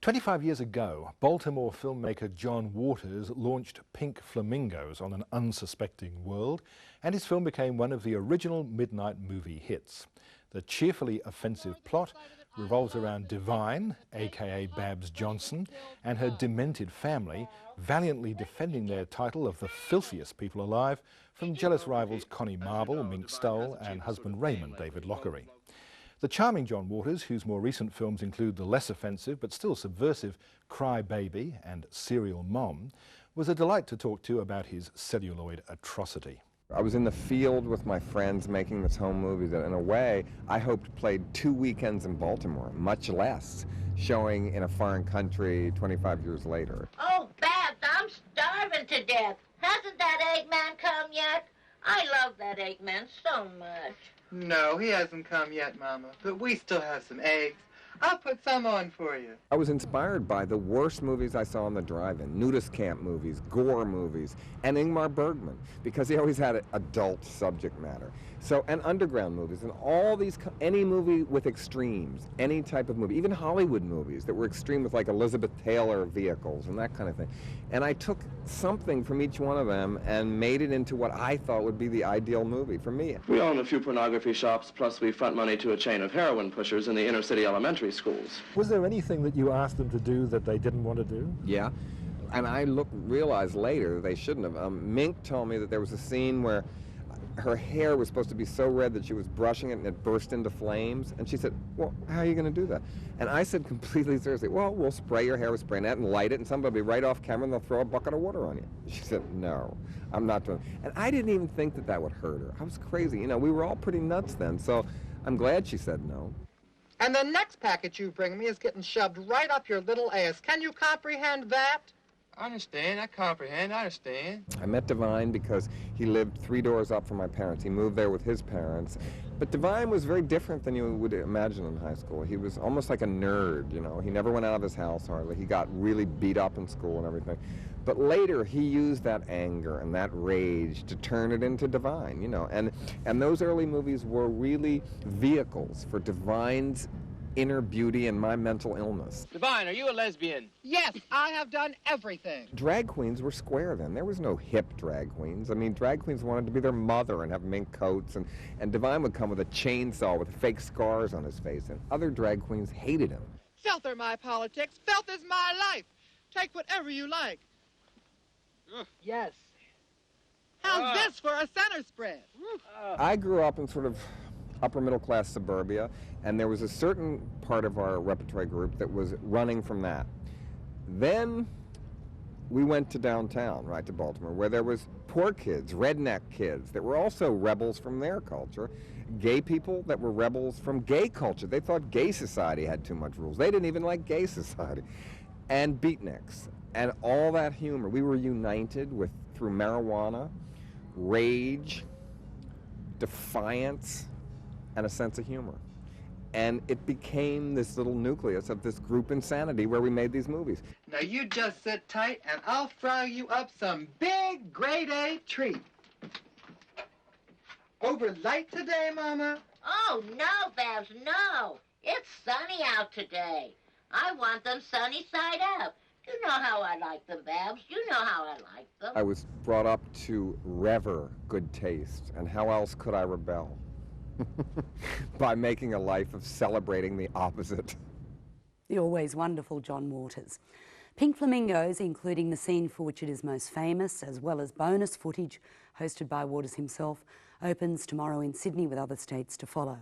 25 years ago, Baltimore filmmaker John Waters launched Pink Flamingos on an unsuspecting world, and his film became one of the original midnight movie hits. The cheerfully offensive plot revolves around Divine, aka Babs Johnson, and her demented family, valiantly defending their title of the filthiest people alive from jealous rivals Connie Marble, Mink Stoll, and husband Raymond, David Lockery. The charming John Waters, whose more recent films include the less offensive but still subversive Cry Baby and Serial Mom, was a delight to talk to about his celluloid atrocity. I was in the field with my friends making this home movie that, in a way, I hoped played 2 weekends in Baltimore, much less showing in a foreign country 25 years later. Oh, Babs, I'm starving to death. Hasn't that Eggman come yet? I love that Eggman so much. No, he hasn't come yet, Mama, but we still have some eggs. I'll put some on for you. I was inspired by the worst movies I saw in the drive-in, nudist camp movies, gore movies, and Ingmar Bergman, because he always had adult subject matter. So, and underground movies, and all these, any movie with extremes, any type of movie, even Hollywood movies that were extreme with like Elizabeth Taylor vehicles and that kind of thing. And I took something from each one of them and made it into what I thought would be the ideal movie for me. We own a few pornography shops, plus we front money to a chain of heroin pushers in the inner city elementary schools. Was there anything that you asked them to do that they didn't want to do? Yeah, and I realized later they shouldn't have. Mink told me that there was a scene where her hair was supposed to be so red that she was brushing it and it burst into flames. And she said, well, how are you going to do that? And I said completely seriously, well, we'll spray your hair with spray net and light it, and somebody will be right off camera and they'll throw a bucket of water on you. She said, no, I'm not doing it. And I didn't even think that that would hurt her. I was crazy. You know, we were all pretty nuts then, so I'm glad she said no. And the next package you bring me is getting shoved right up your little ass. Can you comprehend that? I understand, I comprehend, I understand. I met Divine because he lived 3 doors up from my parents. He moved there with his parents. But Divine was very different than you would imagine in high school. He was almost like a nerd, you know. He never went out of his house hardly. He got really beat up in school and everything. But later, he used that anger and that rage to turn it into Divine, you know. And those early movies were really vehicles for Divine's inner beauty and my mental illness. Divine, are you a lesbian? Yes, I have done everything. Drag queens were square then. There was no hip drag queens. I mean, drag queens wanted to be their mother and have mink coats, and Divine would come with a chainsaw with fake scars on his face, and other drag queens hated him. Filth are my politics. Filth is my life. Take whatever you like. Yes. How's this for a center spread? I grew up in sort of upper middle class suburbia, and there was a certain part of our repertory group that was running from that. Then we went to downtown, right to Baltimore, where there was poor kids, redneck kids that were also rebels from their culture, gay people that were rebels from gay culture. They thought gay society had too much rules. They didn't even like gay society. And beatniks, and all that humor. We were united through marijuana, rage, defiance, and a sense of humor. And it became this little nucleus of this group insanity where we made these movies. Now you just sit tight and I'll fry you up some big grade A treat. Over light today, Mama? Oh, no, Babs, no. It's sunny out today. I want them sunny side up. You know how I like them, Babs. You know how I like them. I was brought up to rever good taste, and how else could I rebel? By making a life of celebrating the opposite. The always wonderful John Waters. Pink Flamingos, including the scene for which it is most famous, as well as bonus footage hosted by Waters himself, opens tomorrow in Sydney with other states to follow.